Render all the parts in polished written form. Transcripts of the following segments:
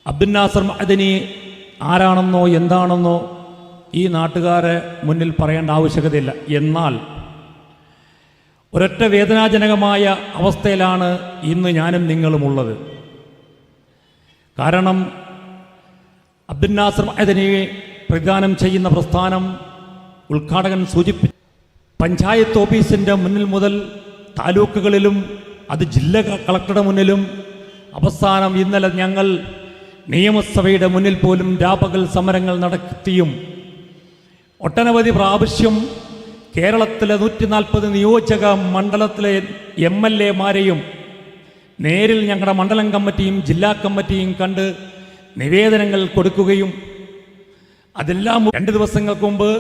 അബ്ദുൽ നാസർ മഅദനി ആരാണെന്നോ എന്താണെന്നോ ഈ നാട്ടുകാരെ മുന്നിൽ പറയേണ്ട ആവശ്യകതയില്ല. എന്നാൽ ഒരൊറ്റ വേദനാജനകമായ അവസ്ഥയിലാണ് ഇന്ന് ഞാനും നിങ്ങളുമുള്ളത്. കാരണം അബ്ദുൽ നാസർ മഅദനിയെ പ്രദാനം ചെയ്യുന്ന പ്രസ്ഥാനം ഉദ്ഘാടകൻ സൂചിപ്പിച്ചു. പഞ്ചായത്ത് ഓഫീസിൻ്റെ മുന്നിൽ മുതൽ താലൂക്കുകളിലും അത് ജില്ലാ കളക്ടറുടെ മുന്നിലും അവസാനം ഇന്നലെ ഞങ്ങൾ നിയമസഭയുടെ മുന്നിൽ പോലും രാപകൽ സമരങ്ങൾ നടത്തിയും ഒട്ടനവധി പ്രാവശ്യം കേരളത്തിലെ 140 നിയോജക മണ്ഡലത്തിലെ MLA-മാരെയും നേരിൽ ഞങ്ങളുടെ മണ്ഡലം കമ്മിറ്റിയും ജില്ലാ കമ്മിറ്റിയും കണ്ട് നിവേദനങ്ങൾ കൊടുക്കുകയും അതെല്ലാം 2 ദിവസങ്ങൾക്ക് മുമ്പ്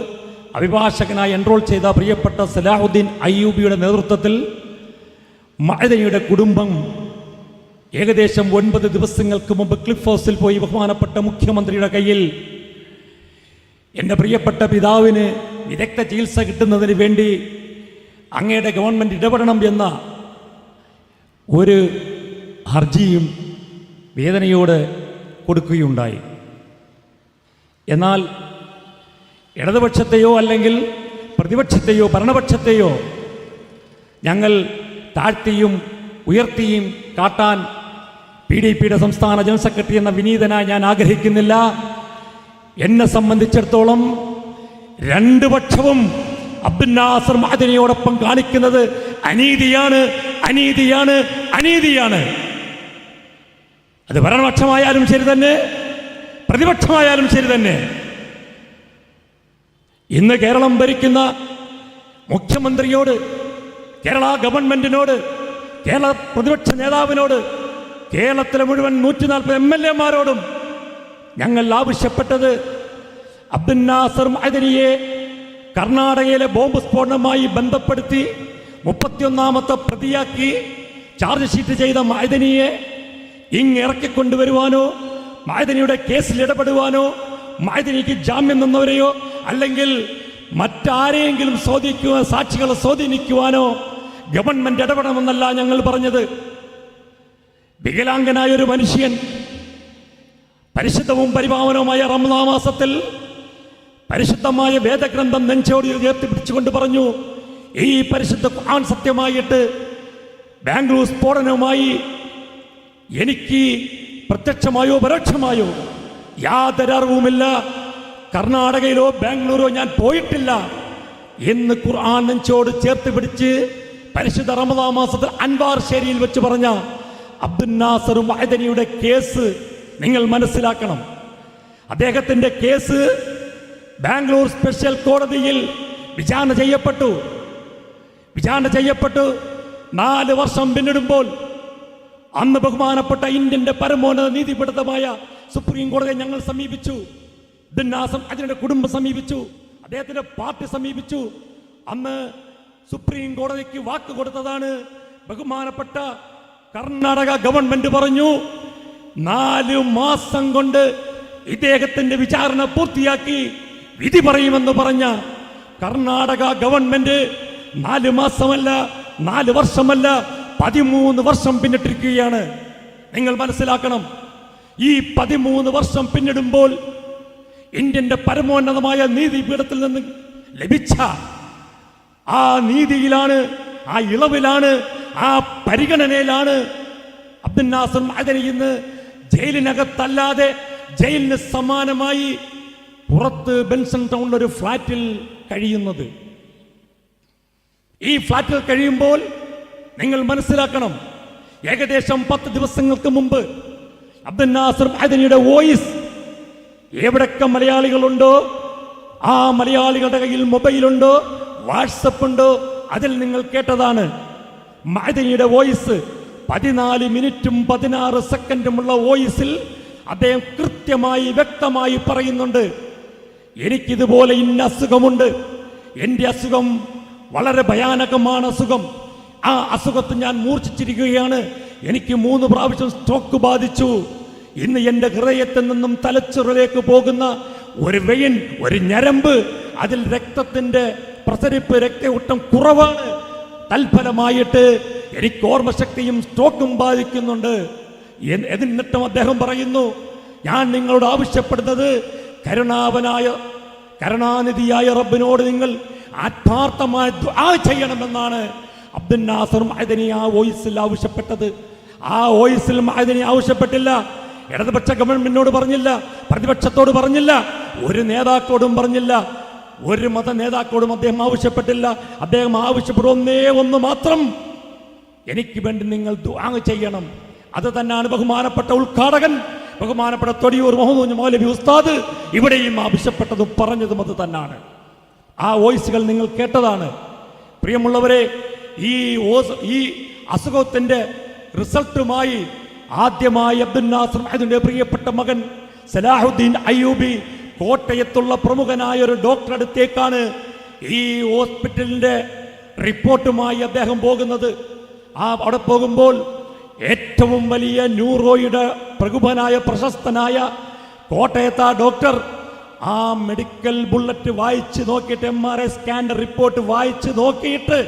അഭിഭാഷകനായി എൻറോൾ ചെയ്ത പ്രിയപ്പെട്ട സലാഹുദ്ദീൻ അയ്യൂബിയുടെ നേതൃത്വത്തിൽ മഅദനിയുടെ കുടുംബം ഏകദേശം 9 ദിവസങ്ങൾക്ക് മുമ്പ് ക്ലിഫ് ഹൗസിൽ പോയി ബഹുമാനപ്പെട്ട മുഖ്യമന്ത്രിയുടെ കയ്യിൽ എൻ്റെ പ്രിയപ്പെട്ട പിതാവിന് വിദഗ്ധ ചികിത്സ കിട്ടുന്നതിന് വേണ്ടി അങ്ങയുടെ ഗവൺമെൻറ് ഇടപെടണം എന്ന ഒരു ഹർജിയും വേദനയോട് കൊടുക്കുകയുണ്ടായി. എന്നാൽ ഇടതുപക്ഷത്തെയോ അല്ലെങ്കിൽ പ്രതിപക്ഷത്തെയോ ഭരണപക്ഷത്തെയോ ഞങ്ങൾ താഴ്ത്തിയും ഉയർത്തിയും കാട്ടാൻ PDPയുടെ സംസ്ഥാന ജനറൽ സെക്രട്ടറി എന്ന വിനീതനായി ഞാൻ ആഗ്രഹിക്കുന്നില്ല. എന്നെ സംബന്ധിച്ചിടത്തോളം 2 പക്ഷവും അബ്ദുൽ നാസർ മഅദനിയോടൊപ്പം കാണിക്കുന്നത് അനീതിയാണ്, അനീതിയാണ്, അനീതിയാണ്. അത് ഭരണപക്ഷമായാലും ശരി തന്നെ, പ്രതിപക്ഷമായാലും ശരി തന്നെ. ഇന്ന് കേരളം ഭരിക്കുന്ന മുഖ്യമന്ത്രിയോട്, കേരള ഗവൺമെന്റിനോട്, കേരള പ്രതിപക്ഷ നേതാവിനോട്, കേരളത്തിലെ മുഴുവൻ 140 MLA-മാരോടും ഞങ്ങൾ ആവശ്യപ്പെട്ടത് അബ്ദുൽ നാസർ മഅദനിയെ കർണാടകയിലെ ബോംബ് സ്ഫോടനവുമായി ബന്ധപ്പെടുത്തി 31ാമത്തെ പ്രതിയാക്കി ചാർജ് ഷീറ്റ് ചെയ്ത മഅദനിയെ ഇറക്കിക്കൊണ്ടുവരുവാനോ മഅദനിയുടെ കേസിൽ ഇടപെടുവാനോ മഅദനിക്ക് ജാമ്യം നിന്നവരെയോ അല്ലെങ്കിൽ മറ്റാരെയെങ്കിലും സാക്ഷികളെ സ്വാധീനിക്കുവാനോ ഗവൺമെന്റ് ഇടപെടണമെന്നല്ല ഞങ്ങൾ പറഞ്ഞത്. വികലാംഗനായ ഒരു മനുഷ്യൻ പരിശുദ്ധവും പരിപാവനവുമായ റമദാൻ മാസത്തിൽ പരിശുദ്ധമായ വേദഗ്രന്ഥം നെഞ്ചോട് ഉയർത്തി പിടിച്ചുകൊണ്ട് പറഞ്ഞു, ഈ പരിശുദ്ധ ഖുർആൻ സത്യമായിട്ട് ബാംഗ്ലൂർ സ്ഫോടനവുമായി എനിക്ക് പ്രത്യക്ഷമായോ പരോക്ഷമായോ യാതൊരു അറിവുമില്ല. കർണാടകയിലോ ബാംഗ്ലൂരോ ഞാൻ പോയിട്ടില്ല എന്ന് ഖുർആൻ നെഞ്ചോട് ചേർത്ത് പിടിച്ച് പരിശുദ്ധ റമദാൻ മാസത്തിൽ അൻവാർശേരിയിൽ വെച്ച് പറഞ്ഞ അബ്ദുൽ നാസർ മഅദനിയുടെ കേസ് നിങ്ങൾ മനസ്സിലാക്കണം. അദ്ദേഹത്തിന്റെ കേസ് ബാംഗ്ലൂർ സ്പെഷ്യൽ കോടതിയിൽ വിചാരണ ചെയ്യപ്പെട്ടു. 4 വർഷം പിന്നിടുമ്പോൾ അന്ന് ബഹുമാനപ്പെട്ട ഇന്ത്യന്റെ പരമോന്നത നീതിപീഠമായ സുപ്രീം കോടതിയെ ഞങ്ങൾ സമീപിച്ചു. അബ്ദുൽ നാസർ മഅദനിയുടെ കുടുംബം സമീപിച്ചു, അദ്ദേഹത്തിന്റെ പാർട്ടി സമീപിച്ചു. അന്ന് സുപ്രീം കോടതിക്ക് വാക്ക് കൊടുത്തതാണ്. ബഹുമാനപ്പെട്ട കർണാടക ഗവൺമെന്റ് പറഞ്ഞു 4 മാസം കൊണ്ട് ഇദ്ദേഹത്തിന്റെ വിചാരണ പൂർത്തിയാക്കി വിധി പറയുമെന്ന് പറഞ്ഞ കർണാടക ഗവൺമെന്റ് 4 മാസമല്ല, 4 വർഷമല്ല, 13 വർഷം പിന്നിട്ടിരിക്കുകയാണ്. നിങ്ങൾ മനസ്സിലാക്കണം, ഈ 13 വർഷം പിന്നിടുമ്പോൾ ഇന്ത്യന്റെ പരമോന്നതമായ നീതിപീഠത്തിൽ നിന്ന് ലഭിച്ച ആ നീതിയിലാണ്, ആ ഇളവിലാണ്, ആ പരിഗണനയിലാണ് അബ്ദുൽ നാസർ മഅദനി ഇന്ന് ജയിലിനകത്തല്ലാതെ ജയിലിന് സമാനമായി പുറത്ത് ബെൻസൺ ടൗണിലൊരു ഫ്ലാറ്റിൽ കഴിയുന്നത്. ഈ ഫ്ലാറ്റിൽ കഴിയുമ്പോൾ നിങ്ങൾ മനസ്സിലാക്കണം, ഏകദേശം 10 ദിവസങ്ങൾക്ക് മുമ്പ് അബ്ദുൽ നാസർ മഅദനിയുടെ വോയിസ് എവിടൊക്കെ മലയാളികളുണ്ടോ ആ മലയാളികളുടെ കയ്യിൽ മൊബൈലുണ്ടോ, വാട്സപ്പ് ഉണ്ടോ, അതിൽ നിങ്ങൾ കേട്ടതാണ്. മഅദനിയുടെ വോയിസ് 14 മിനിറ്റും 16 സെക്കൻഡുമുള്ള വോയിസിൽ അദ്ദേഹം കൃത്യമായി വ്യക്തമായി പറയുന്നുണ്ട്, എനിക്കിതുപോലെ ഇന്ന അസുഖമുണ്ട്, എൻ്റെ അസുഖം വളരെ ഭയാനകമാണ് അസുഖം, ആ അസുഖത്തിൽ ഞാൻ മൂർച്ഛിച്ചിരിക്കുകയാണ്, എനിക്ക് 3 പ്രാവശ്യം സ്ട്രോക്ക് ബാധിച്ചു, ഇന്ന് എൻ്റെ ഹൃദയത്തിൽ നിന്നും തലച്ചോറിലേക്ക് പോകുന്ന ഒരു വെയിൻ, ഒരു ഞരമ്പ്, അതിൽ രക്തത്തിൻ്റെ പ്രസരിപ്പ്, രക്തയോട്ടം കുറവാണ്, തൽഫലമായിട്ട് എനിക്ക് ഓർമ്മശക്തിയും സ്ട്രോക്കും ബാധിക്കുന്നുണ്ട്. എന്നിട്ടും അദ്ദേഹം പറയുന്നു, ഞാൻ നിങ്ങളോട് ആവശ്യപ്പെടുന്നത് കരുണാനിധിയായ റബ്ബിനോട് നിങ്ങൾ ആത്മാർത്ഥമായി ദുആ ചെയ്യണമെന്നാണ് അബ്ദുൽ നാസർ മഅദനി ആ വോയിസിൽ ആവശ്യപ്പെട്ടത്. ആ വോയിസിൽ മഅദനി ആവശ്യപ്പെട്ടില്ല. ഇടതുപക്ഷ ഗവൺമെന്റിനോട് പറഞ്ഞില്ല, പ്രതിപക്ഷത്തോട് പറഞ്ഞില്ല, ഒരു നേതാക്കളോടും പറഞ്ഞില്ല, ഒരു മത നേതാക്കളോടും അദ്ദേഹം ആവശ്യപ്പെട്ടില്ല. അദ്ദേഹം ആവശ്യപ്പെടുന്നേ ഒന്ന് മാത്രം, എനിക്ക് വേണ്ടി നിങ്ങൾ ദുആ ചെയ്യണം. അത് തന്നെയാണ് ബഹുമാനപ്പെട്ട ഉദ്ഘാടകൻ, ബഹുമാനപ്പെട്ട തൊടിയൂർ മുഹമ്മദ് മൗലവി ഉസ്താദ് ഇവിടെയും ആവശ്യപ്പെട്ടതും പറഞ്ഞതും അത് തന്നെയാണ്. ആ വോയിസുകൾ നിങ്ങൾ കേട്ടതാണ്. പ്രിയമുള്ളവരെ, ഈ അസുഖത്തിന്റെ റിസൾട്ടുമായി ആദ്യമായി അബ്ദുൽ നാസർ മഅദനിയുടെ പ്രിയപ്പെട്ട മകൻ സലാഹുദ്ദീൻ അയ്യൂബി കോട്ടയത്തുള്ള പ്രമുഖനായ ഒരു ഡോക്ടർ അടുത്തേക്കാണ് ഈ ഹോസ്പിറ്റലിന്റെ റിപ്പോർട്ടുമായി അദ്ദേഹം പോകുന്നത്. അവിടെ പോകുമ്പോൾ ഏറ്റവും വലിയ ന്യൂറോയുടെ പ്രഗത്ഭനായ പ്രശസ്തനായ കോട്ടയത്ത് ആ ഡോക്ടർ ആ മെഡിക്കൽ ബുള്ളറ്റ് വായിച്ച് നോക്കിയിട്ട്, MRI സ്കാൻ്റെ റിപ്പോർട്ട് വായിച്ച് നോക്കിയിട്ട്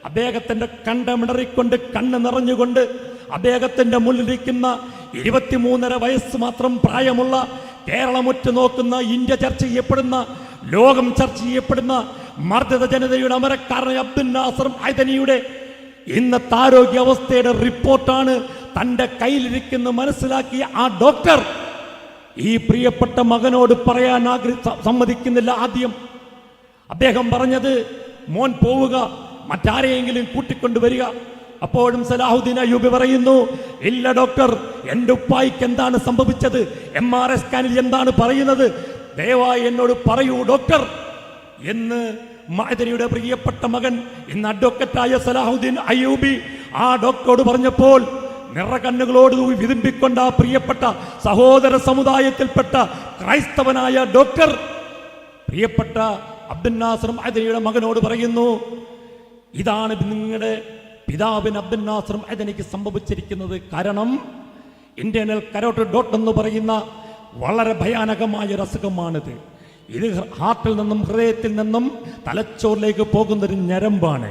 അദ്ദേഹത്തിന്റെ കണ്ടമിടറിക്കൊണ്ട് കണ്ണ് നിറഞ്ഞുകൊണ്ട് അദ്ദേഹത്തിന്റെ മുന്നിലിരിക്കുന്ന 23.5 വയസ്സ് മാത്രം പ്രായമുള്ള, കേരളമുറ്റു നോക്കുന്ന, ഇന്ത്യ ചർച്ച ചെയ്യപ്പെടുന്ന, ലോകം ചർച്ച ചെയ്യപ്പെടുന്ന മർദ്ദിത ജനതയുടെ അമരക്കാരനായ അബ്ദുൽ നാസർ മഅദനിയുടെ ഇന്നത്തെ ആരോഗ്യാവസ്ഥയുടെ റിപ്പോർട്ടാണ് തൻ്റെ കയ്യിലിരിക്കുന്ന മനസ്സിലാക്കിയ ആ ഡോക്ടർ ഈ പ്രിയപ്പെട്ട മകനോട് പറയാൻ സമ്മതിക്കുന്നില്ല. ആദ്യം അദ്ദേഹം പറഞ്ഞത്, മോൻ പോവുക, മറ്റാരെയെങ്കിലും കൂട്ടിക്കൊണ്ടുവരിക. അപ്പോഴും സലാഹുദ്ദീൻ അയ്യൂബി പറയുന്നു, ഇല്ല ഡോക്ടർ, എൻ്റെ ഉപ്പായിക്ക് എന്താണ് സംഭവിച്ചത്, MRI സ്കാനിൽ എന്താണ് പറയുന്നത്, ദയവായി എന്നോട് പറയൂ ഡോക്ടർ എന്ന് മഅദനിയുടെ പ്രിയപ്പെട്ട മകൻ ഇന്ന് അഡ്വക്കറ്റായ സലാഹുദ്ദീൻ അയ്യൂബി ആ ഡോക്ടറോട് പറഞ്ഞപ്പോൾ നിറകണ്ണുകളോട് വിതുമ്പിക്കൊണ്ട് ആ പ്രിയപ്പെട്ട സഹോദര സമുദായത്തിൽപ്പെട്ട ക്രൈസ്തവനായ ഡോക്ടർ പ്രിയപ്പെട്ട അബ്ദുൽ നാസർ മഅദനിയുടെ മകനോട് പറയുന്നു, ഇതാണ് നിങ്ങളുടെ പിതാവിന് അബ്ദുൽ നാസർ മഅദനിക്ക് സംഭവിച്ചിരിക്കുന്നത്. കാരണം ഇന്റേണൽ കരോട്ടിഡ് ഡോട്ട് എന്ന് പറയുന്ന വളരെ ഭയാനകമായ ഒരു അസുഖമാണിത്. ഇത് ഹാർട്ടിൽ നിന്നും ഹൃദയത്തിൽ നിന്നും തലച്ചോറിലേക്ക് പോകുന്നൊരു ഞരമ്പാണ്.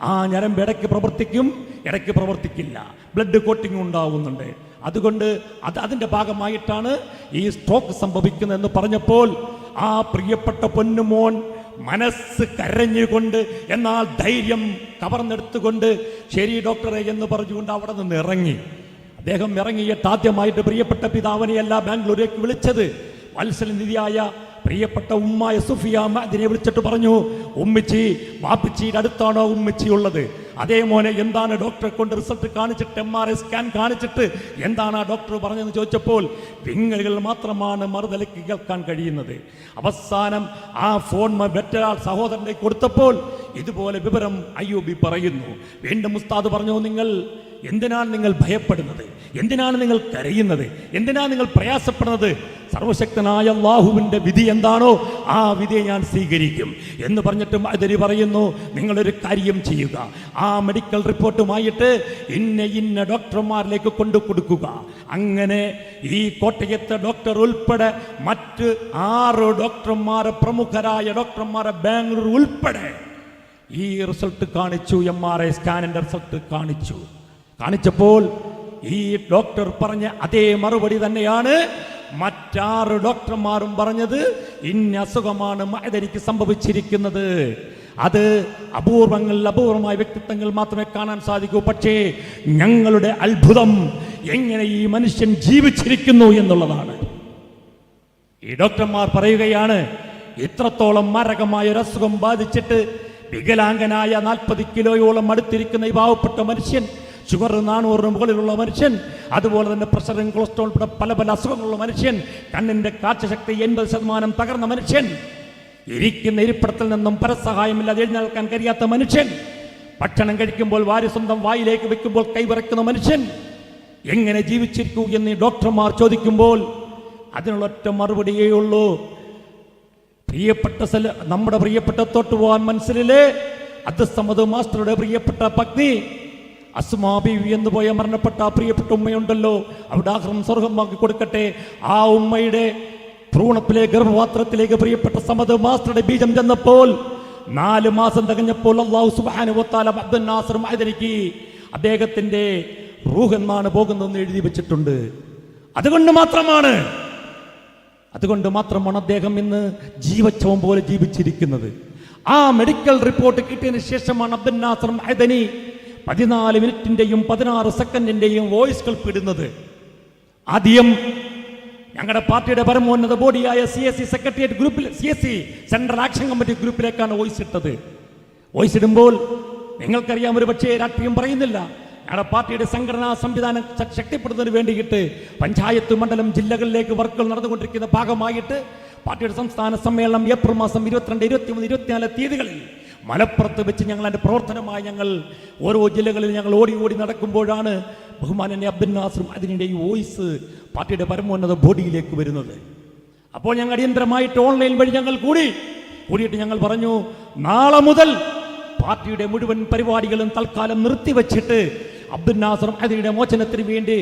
ആ ഞരമ്പ് ഇടയ്ക്ക് പ്രവർത്തിക്കും, ഇടയ്ക്ക് പ്രവർത്തിക്കില്ല, ബ്ലഡ് കോട്ടിങ് ഉണ്ടാവുന്നുണ്ട്. അതുകൊണ്ട് അതിൻ്റെ ഭാഗമായിട്ടാണ് ഈ സ്ട്രോക്ക് സംഭവിക്കുന്നതെന്ന് പറഞ്ഞപ്പോൾ ആ പ്രിയപ്പെട്ട പൊന്നുമോൻ മനസ്സ് കരഞ്ഞുകൊണ്ട്, എന്നാൽ ധൈര്യം കവർന്നെടുത്തുകൊണ്ട് ശരി ഡോക്ടറെ എന്ന് പറഞ്ഞുകൊണ്ട് അവിടെ നിന്ന് ഇറങ്ങി. അദ്ദേഹം ഇറങ്ങിയിട്ട് ആദ്യമായിട്ട് പ്രിയപ്പെട്ട പിതാവിനെയല്ല ബാംഗ്ലൂരേക്ക് വിളിച്ചത്, വത്സലനിധിയായ പ്രിയപ്പെട്ട ഉമ്മായ സുഫിയ മഅദനിയെ വിളിച്ചിട്ട് പറഞ്ഞു, ഉമ്മിച്ചി വാപ്പിച്ചിയുടെ അടുത്താണോ ഉമ്മിച്ചി ഉള്ളത്? അതേ മോനെ, എന്താണ് ഡോക്ടറെ കൊണ്ട് റിസൾട്ട് കാണിച്ചിട്ട്, MRI സ്കാൻ കാണിച്ചിട്ട് എന്താണ് ആ ഡോക്ടർ പറഞ്ഞതെന്ന് ചോദിച്ചപ്പോൾ വിങ്ങലുകൾ മാത്രമാണ് മറുതലയ്ക്ക് കേൾക്കാൻ കഴിയുന്നത്. അവസാനം ആ ഫോൺ മറ്റൊരാൾ സഹോദരനെ കൊടുത്തപ്പോൾ ഇതുപോലെ വിവരം അയ്യൂബി പറയുന്നു. വീണ്ടും ഉസ്താദ് പറഞ്ഞു, എന്തിനാണ് നിങ്ങൾ ഭയപ്പെടുന്നത്, എന്തിനാണ് നിങ്ങൾ കരയുന്നത്, എന്തിനാണ് നിങ്ങൾ പ്രയാസപ്പെടുന്നത്? സർവശക്തനായ അല്ലാഹുവിൻ്റെ വിധി എന്താണോ ആ വിധിയെ ഞാൻ സ്വീകരിക്കും എന്ന് പറഞ്ഞിട്ട് മഅദനി പറയുന്നു, നിങ്ങളൊരു കാര്യം ചെയ്യുക, ആ മെഡിക്കൽ റിപ്പോർട്ടുമായിട്ട് ഇന്ന ഡോക്ടർമാരിലേക്ക് കൊണ്ടു കൊടുക്കുക. അങ്ങനെ ഈ കോട്ടയത്തെ ഡോക്ടർ ഉൾപ്പെടെ മറ്റ് 6 ഡോക്ടർമാരെ, പ്രമുഖരായ ഡോക്ടർമാരെ ബാംഗ്ലൂർ ഉൾപ്പെടെ ഈ റിസൾട്ട് കാണിച്ചു. MRI സ്കാനിൻ്റെ റിസൾട്ട് കാണിച്ചപ്പോൾ ഈ ഡോക്ടർ പറഞ്ഞ അതേ മറുപടി തന്നെയാണ് മറ്റ് ഡോക്ടർമാരും പറഞ്ഞത്. ഇന്ന അസുഖമാണ് മഅദനിക്ക് സംഭവിച്ചിരിക്കുന്നത്. അത് അപൂർവമായ വ്യക്തിത്വങ്ങൾ മാത്രമേ കാണാൻ സാധിക്കൂ. പക്ഷേ ഞങ്ങളുടെ അത്ഭുതം എങ്ങനെ ഈ മനുഷ്യൻ ജീവിച്ചിരിക്കുന്നു എന്നുള്ളതാണ്. ഈ ഡോക്ടർമാർ പറയുകയാണ്, ഇത്രത്തോളം മാരകമായ ഒരു അസുഖം ബാധിച്ചിട്ട് വികലാംഗനായ 40 കിലോയോളം അടുത്തിരിക്കുന്ന ഈ പാവപ്പെട്ട മനുഷ്യൻ, ഷുഗർ 400 മുകളിലുള്ള മനുഷ്യൻ, അതുപോലെ തന്നെ പ്രഷറും കൊളസ്ട്രോൾ പല അസുഖങ്ങളുള്ള മനുഷ്യൻ, കണ്ണിന്റെ കാഴ്ചശക്തി 80% തകർന്ന മനുഷ്യൻ, ഇരിക്കുന്ന ഇരിപ്പിടത്തിൽ നിന്നും പരസഹായമില്ലാതെ എഴുന്നേൽക്കാൻ കഴിയാത്ത മനുഷ്യൻ, ഭക്ഷണം കഴിക്കുമ്പോൾ സ്വന്തം വായിലേക്ക് വെക്കുമ്പോൾ കൈവിറക്കുന്ന മനുഷ്യൻ എങ്ങനെ ജീവിച്ചിരിക്കൂ എന്ന് ഡോക്ടർമാർ ചോദിക്കുമ്പോൾ അതിനുള്ള ഒറ്റ മറുപടിയേ ഉള്ളൂ. നമ്മുടെ പ്രിയപ്പെട്ട തോട്ടുപോകാൻ മനസ്സിലെ അബ്ദുസ്സമദ് മാസ്റ്ററുടെ പ്രിയപ്പെട്ട പത്നി അസ്മാ ബീവി എന്ന് പോയ മരണപ്പെട്ട പ്രിയപ്പെട്ട ഉമ്മയുണ്ടല്ലോ, അവിടെ ആഹ്റം സ്വർഗമാക്കി കൊടുക്കട്ടെ. ആ ഉമ്മയുടെ ഭ്രൂണത്തിലെ ഗർഭപാത്രത്തിലേക്ക് പ്രിയപ്പെട്ട സമദ് മാസ്റ്ററുടെ ബീജം ചെന്നപ്പോൾ 4 മാസം തികഞ്ഞപ്പോൾ അല്ലാഹു സുബ്ഹാനഹു വ തആല അബ്ദുൽ നാസർ മഅദനിക്ക് അദ്ദേഹത്തിന്റെ റൂഹ് എന്നാണ് പോകുന്നതെന്ന് എഴുതി വെച്ചിട്ടുണ്ട്. അതുകൊണ്ട് മാത്രമാണ് അതുകൊണ്ട് മാത്രമാണ് അദ്ദേഹം ഇന്ന് ജീവച്ഛവം പോലെ ജീവിച്ചിരിക്കുന്നത്. ആ മെഡിക്കൽ റിപ്പോർട്ട് കിട്ടിയതിന് ശേഷമാണ് അബ്ദുൽ നാസർ മഅദനി 14 മിനിറ്റിന്റെയും 16 സെക്കൻഡിന്റെയും വോയിസ് ക്ലിപ്പ് ഇടുന്നത്. ആദ്യം ഞങ്ങളുടെ പാർട്ടിയുടെ പരമോന്നത ബോഡിയായ CSC സെക്രട്ടേറിയറ്റ് ഗ്രൂപ്പിൽ, CSC സെൻട്രൽ ആക്ഷൻ കമ്മിറ്റി ഗ്രൂപ്പിലേക്കാണ് വോയിസ് ഇട്ടത്. വോയിസ് ഇടുമ്പോൾ നിങ്ങൾക്കറിയാം, ഒരു പക്ഷേ രാഷ്ട്രീയം പറയുന്നില്ല, ഞങ്ങളുടെ പാർട്ടിയുടെ സംഘടനാ സംവിധാനം ശക്തിപ്പെടുന്നതിന് വേണ്ടിയിട്ട് പഞ്ചായത്ത്, മണ്ഡലം, ജില്ലകളിലേക്ക് വർക്കുകൾ നടന്നുകൊണ്ടിരിക്കുന്ന ഭാഗമായിട്ട് പാർട്ടിയുടെ സംസ്ഥാന സമ്മേളനം ഏപ്രിൽ മാസം 22, 23, 24 തീയതികളിൽ മലപ്പുറത്ത് വെച്ച് ഞങ്ങൾ അതിൻ്റെ പ്രവർത്തനമായി ഞങ്ങൾ ഓരോ ജില്ലകളിൽ ഞങ്ങൾ ഓടി ഓടി നടക്കുമ്പോഴാണ് ബഹുമാനനെ അബ്ദുൽ നാസർ മഅദനിയുടെ ഈ വോയിസ് പാർട്ടിയുടെ പരമോന്നത ബോഡിയിലേക്ക് വരുന്നത്. അപ്പോൾ ഞങ്ങൾ അടിയന്തരമായിട്ട് ഓൺലൈൻ വഴി ഞങ്ങൾ കൂടിയിട്ട് ഞങ്ങൾ പറഞ്ഞു, നാളെ മുതൽ പാർട്ടിയുടെ മുഴുവൻ പരിപാടികളും തൽക്കാലം നിർത്തിവെച്ചിട്ട് അബ്ദുൽ നാസർ മഅദനിയുടെ മോചനത്തിന് വേണ്ടി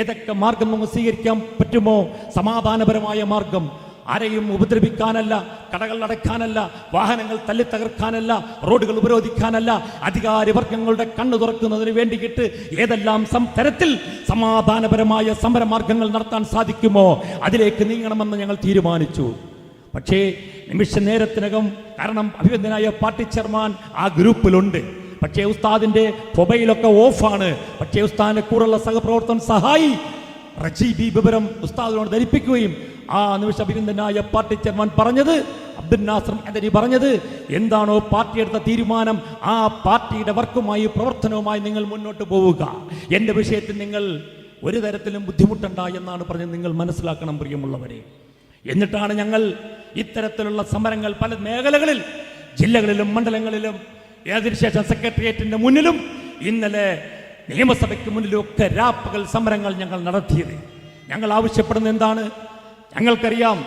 ഏതൊക്കെ മാർഗം നമുക്ക് സ്വീകരിക്കാൻ പറ്റുമോ, സമാധാനപരമായ മാർഗം, ആരെയും ഉപദ്രവിക്കാനല്ല, കടകൾ അടയ്ക്കാനല്ല, വാഹനങ്ങൾ തല്ലി തകർക്കാനല്ല, റോഡുകൾ ഉപരോധിക്കാനല്ല, അധികാരി വർഗങ്ങളുടെ കണ്ണു തുറക്കുന്നതിന് വേണ്ടിയിട്ട് ഏതെല്ലാം തരത്തിൽ സമാധാനപരമായ സമരമാർഗങ്ങൾ നടത്താൻ സാധിക്കുമോ അതിലേക്ക് നീങ്ങണമെന്ന് ഞങ്ങൾ തീരുമാനിച്ചു. പക്ഷേ നിമിഷ നേരത്തിനകം, കാരണം അഭിനന്ദനായ പാർട്ടി ചെയർമാൻ ആ ഗ്രൂപ്പിലുണ്ട്, പക്ഷേ ഉസ്താദിന്റെ മൊബൈലൊക്കെ ഓഫാണ്. പക്ഷേ ഉസ്താദിന്റെ കൂടെയുള്ള സഹപ്രവർത്തകൻ സഹായി റജീബി വിവരം ഉസ്താദിനോട് ധരിപ്പിക്കുകയും ആ നിമിഷം അഭിനന്ദനായ പാർട്ടി ചെയർമാൻ പറഞ്ഞത്, അബ്ദുൽ നാസർ മഅദനി പറഞ്ഞത് എന്താണോ പാർട്ടി എടുത്ത തീരുമാനം, ആ പാർട്ടിയുടെ വർക്കുമായി പ്രവർത്തനവുമായി നിങ്ങൾ മുന്നോട്ട് പോവുക, എൻ്റെ വിഷയത്തിൽ നിങ്ങൾ ഒരു തരത്തിലും ബുദ്ധിമുട്ടണ്ട എന്നാണ് പറഞ്ഞത്. നിങ്ങൾ മനസ്സിലാക്കണം പ്രിയമുള്ളവരെ. എന്നിട്ടാണ് ഞങ്ങൾ ഇത്തരത്തിലുള്ള സമരങ്ങൾ പല മേഖലകളിൽ, ജില്ലകളിലും മണ്ഡലങ്ങളിലും, അതിനുശേഷം സെക്രട്ടേറിയറ്റിന്റെ മുന്നിലും, ഇന്നലെ നിയമസഭയ്ക്ക് മുന്നിലും ഒക്കെ രാപ്പകൽ സമരങ്ങൾ ഞങ്ങൾ നടത്തിയത്. ഞങ്ങൾ ആവശ്യപ്പെടുന്നത് എന്താണ്? ഞങ്ങൾക്കറിയാം,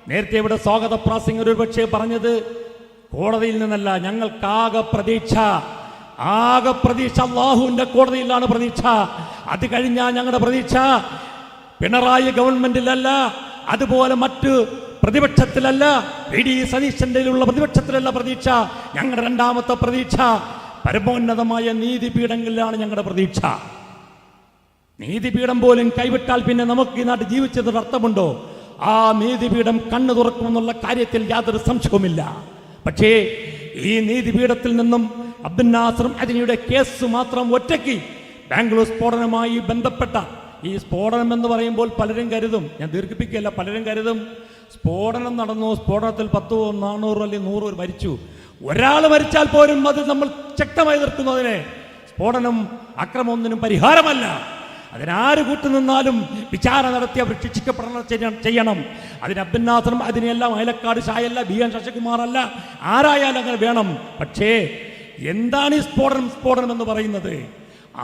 നേരത്തെ ഇവിടെ സ്വാഗത പ്രാസംഗികർ ഒരു പക്ഷേ പറഞ്ഞത് കോടതിയിൽ നിന്നല്ല, ഞങ്ങൾക്കാകെ പ്രതീക്ഷ അല്ലാഹുവിന്റെ കോടതിയിലാണ് പ്രതീക്ഷ. അത് കഴിഞ്ഞാൽ ഞങ്ങളുടെ പ്രതീക്ഷ പിണറായി ഗവൺമെന്റിലല്ല, അതുപോലെ മറ്റ് പ്രതിപക്ഷത്തിലല്ല, VD സതീശന്റെ പ്രതിപക്ഷത്തിലല്ല പ്രതീക്ഷ. ഞങ്ങളുടെ രണ്ടാമത്തെ പ്രതീക്ഷ പരമോന്നതമായ നീതിപീഠങ്ങളിലാണ് ഞങ്ങളുടെ പ്രതീക്ഷ. നീതിപീഠം പോലും കൈവിട്ടാൽ പിന്നെ നമുക്ക് ഈ നാട്ടിൽ ജീവിച്ചതിന് അർത്ഥമുണ്ടോ? ആ നീതിപീഠം കണ്ണു തുറക്കുമെന്നുള്ള കാര്യത്തിൽ യാതൊരു സംശയവുമില്ല. പക്ഷേ ഈ നീതിപീഠത്തിൽ നിന്നും അബ്ദുൽ നാസർ മഅദനിയുടെ കേസ് മാത്രം ഒറ്റയ്ക്ക് ബാംഗ്ലൂർ സ്ഫോടനവുമായി ബന്ധപ്പെട്ട ഈ സ്ഫോടനം എന്ന് പറയുമ്പോൾ പലരും കരുതും, ഞാൻ ദീർഘിപ്പിക്കുകയല്ല, പലരും കരുതും സ്ഫോടനം നടന്നു, സ്ഫോടനത്തിൽ 10, 400 അല്ലെങ്കിൽ 100 പേർ മരിച്ചു. ഒരാൾ മരിച്ചാൽ പോലും അത് നമ്മൾ ശക്തമായി എതിർക്കുന്നതിനെ. സ്ഫോടനം, അക്രമം ഒന്നിനും പരിഹാരമല്ല. അതിനാര് കൂട്ടുനിന്നാലും വിചാരണ നടത്തി അവർ ശിക്ഷിക്കപ്പെടണം ചെയ്യണം. അതിന് അബ്ദുൽ നാസർ മഅദനിയല്ല, അയലക്കാട് ഷായല്ല, BN ശശികുമാർ അല്ല, ആരായാലും അങ്ങനെ വേണം. പക്ഷേ എന്താണ് ഈ സ്ഫോടനം എന്ന് പറയുന്നത്?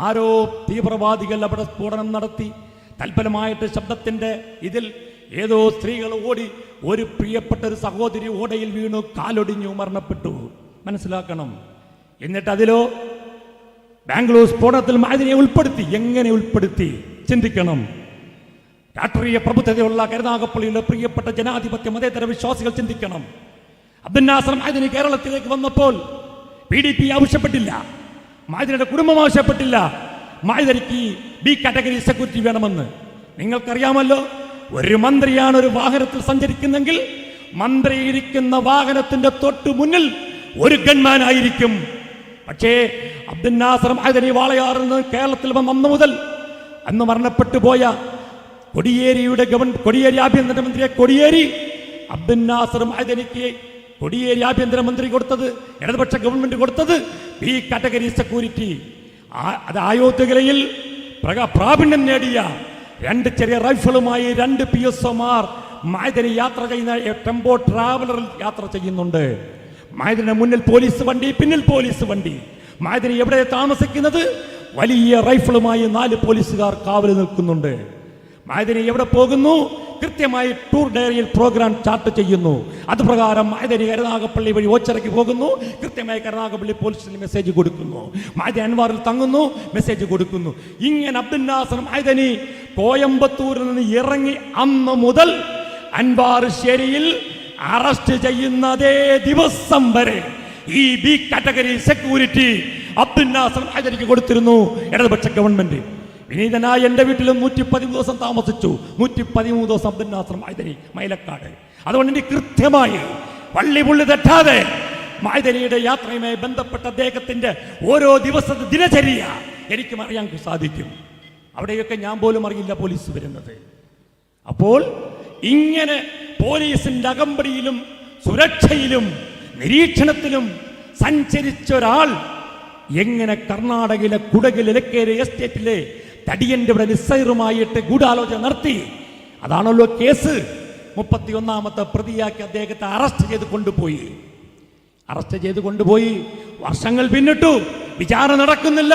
ആരോ തീവ്രവാദികൾ അവിടെ സ്ഫോടനം നടത്തി തൽഫലമായിട്ട് ശബ്ദത്തിന്റെ ഇതിൽ ഏതോ സ്ത്രീകൾ ഓടി, ഒരു പ്രിയപ്പെട്ട ഒരു സഹോദരി ഓടയിൽ വീണു, കാലൊടിഞ്ഞു, മരണപ്പെട്ടു. മനസ്സിലാക്കണം. എന്നിട്ട് അതിലോ ബാംഗ്ലൂർ സ്ഫോടനത്തിൽ മഅദനിയെ ഉൾപ്പെടുത്തി. എങ്ങനെ ഉൾപ്പെടുത്തി? ചിന്തിക്കണം. രാഷ്ട്രീയ പ്രബുദ്ധതയുള്ള കരുനാഗപ്പള്ളിയിലെ പ്രിയപ്പെട്ട ജനാധിപത്യ മതേതര വിശ്വാസികൾ ചിന്തിക്കണം. അബ്ദുൽ നാസർ മഅദനി കേരളത്തിലേക്ക് വന്നപ്പോൾ PDP ആവശ്യപ്പെട്ടില്ല, മഅദനിയുടെ കുടുംബം ആവശ്യപ്പെട്ടില്ല മഅദനിക്ക് B കാറ്റഗറി സെക്യൂരിറ്റി വേണമെന്ന്. നിങ്ങൾക്കറിയാമല്ലോ, ഒരു മന്ത്രിയാണ് ഒരു വാഹനത്തിൽ സഞ്ചരിക്കുന്നെങ്കിൽ മന്ത്രി ഇരിക്കുന്ന വാഹനത്തിന്റെ തൊട്ടു മുന്നിൽ ഒരു ഗൺമാൻ ആയിരിക്കും. പക്ഷേ അബ്ദുൽ നാസർ മഅദനി വാളയാറിൽ നിന്ന് കേരളത്തിൽ വന്ന അന്ന് മുതൽ അന്ന് മരണപ്പെട്ടു പോയ കൊടിയേരി ആഭ്യന്തരമന്ത്രിയെ അബ്ദുൽ നാസർ മഅദനിക്ക് കൊടിയേരി ആഭ്യന്തരമന്ത്രി കൊടുത്തത്, ഇടതുപക്ഷ ഗവൺമെന്റ് കൊടുത്തത് B കാറ്റഗറി സെക്യൂരിറ്റി. അത് അയോധ്യയിൽ പ്രാവീണ്യം നേടിയ 2 ചെറിയ റൈഫിളുമായി 2 PSOമാർ മഅദനി യാത്ര ചെയ്യുന്ന ടെമ്പോ ട്രാവലറിൽ യാത്ര ചെയ്യുന്നുണ്ട്. മഅദനിയുടെ മുന്നിൽ പോലീസ് വണ്ടി, പിന്നിൽ പോലീസ് വണ്ടി. മഅദനി എവിടെ താമസിക്കുന്നത്? വലിയ റൈഫിളുമായി 4 പോലീസുകാർ കാവൽ നിൽക്കുന്നുണ്ട്. മഅദനി എവിടെ പോകുന്നു? കൃത്യമായി ടൂർ ഡയറിയിൽ പ്രോഗ്രാം ചാർട്ട് ചെയ്യുന്നു. അതുപ്രകാരം മഅദനി കരുനാഗപ്പള്ളി വഴി ഓച്ചിറയ്ക്ക് പോകുന്നു, കൃത്യമായി കരുനാഗപ്പള്ളി പോലീസിൽ മെസ്സേജ് കൊടുക്കുന്നു. മഅദനി അൻവാറിൽ തങ്ങുന്നു, മെസ്സേജ് കൊടുക്കുന്നു. ഇങ്ങനെ അബ്ദുൽ നാസർ മഅദനി കോയമ്പത്തൂരിൽ നിന്ന് ഇറങ്ങി അന്ന് മുതൽ അൻവാർശ്ശേരിയിൽ അറസ്റ്റ് ചെയ്യുന്ന അതേ ദിവസം വരെ ഈ B category security Abdul Nasser മഅദനിക്ക് കൊടുത്തിരുന്നു ഇടതുപക്ഷ ഗവൺമെന്റ്. വിനീതനായ എൻ്റെ വീട്ടിലും 113 ദിവസം താമസിച്ചു. 113 ദിവസം അബ്ദുൽ നാസർ മഅദനി മൈലക്കാട്. അതുകൊണ്ട് എനിക്ക് കൃത്യമായി പള്ളി പുള്ളി തെറ്റാതെ മഅദനിയുടെ യാത്രയുമായി ബന്ധപ്പെട്ട അദ്ദേഹത്തിന്റെ ഓരോ ദിവസത്തെ ദിനചര്യ എനിക്കും അറിയാൻ സാധിക്കും. അവിടെയൊക്കെ ഞാൻ പോലും അറിയില്ല പോലീസ് വരുന്നത്. അപ്പോൾ ഇങ്ങനെ പോലീസിന്റെ അകമ്പടിയിലും സുരക്ഷയിലും നിരീക്ഷണത്തിലും സഞ്ചരിച്ച ഒരാൾ എങ്ങനെ കർണാടകയിലെ കുടകിൽ ഇലക്കേരി എസ്റ്റേറ്റിലെ തടിയന്റെ ഇവിടെ നിസ്സൈറുമായിട്ട് ഗൂഢാലോചന നടത്തി? അതാണല്ലോ കേസ്. 31ാമത്തെ പ്രതിയാക്കി അദ്ദേഹത്തെ അറസ്റ്റ് ചെയ്ത് കൊണ്ടുപോയി. വർഷങ്ങൾ പിന്നിട്ടു, വിചാരണ നടക്കുന്നില്ല.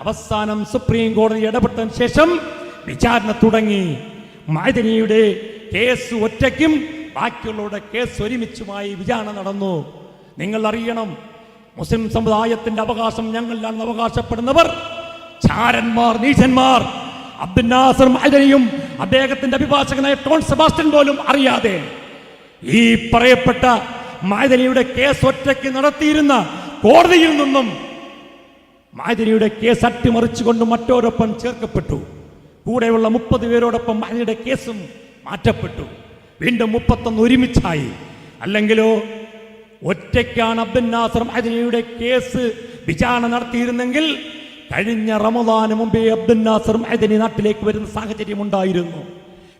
അവസാനം സുപ്രീം കോടതി ഇടപെട്ടതിന് ശേഷം വിചാരണ തുടങ്ങി. മഅദനിയുടെ കേസ് ഒറ്റയ്ക്കും ബാക്കിയുള്ളവരുടെ കേസ് ഒരുമിച്ചുമായി വിചാരണ നടന്നു. നിങ്ങൾ അറിയണം, മുസ്ലിം സമുദായത്തിന്റെ അവകാശം ഞങ്ങളിലാണെന്ന് അവകാശപ്പെടുന്നവർ ചാരന്മാർ, നീചന്മാർ. അബ്ദുൽ നാസർ മഅദനിയും അദ്ദേഹത്തിന്റെ അഭിഭാഷകനായ ടോൺ സെബാസ്റ്റ്യൻ പോലും അറിയാതെ ഈ പറയപ്പെട്ട മഅദനിയുടെ കേസ് ഒറ്റയ്ക്ക് നടത്തിയിരുന്ന കോടതിയിൽ നിന്നും മഅദനിയുടെ കേസ് അട്ടിമറിച്ചുകൊണ്ട് മറ്റോരൊപ്പം ചേർക്കപ്പെട്ടു. കൂടെയുള്ള 30 പേരോടൊപ്പം മഅദനിയുടെ കേസും മാറ്റപ്പെട്ടു. വീണ്ടും 31 ഒരുമിച്ചായി. അല്ലെങ്കിലോ ഒറ്റയ്ക്കാണ് അബ്ദുൽ നാസർ മഅദനിയുടെ കേസ് വിചാരണ നടത്തിയിരുന്നെങ്കിൽ കഴിഞ്ഞ റമദാന് മുമ്പേ അബ്ദുൽ നാസർ മഅദനി നാട്ടിലേക്ക് വരുന്ന സാഹചര്യം ഉണ്ടായിരുന്നു.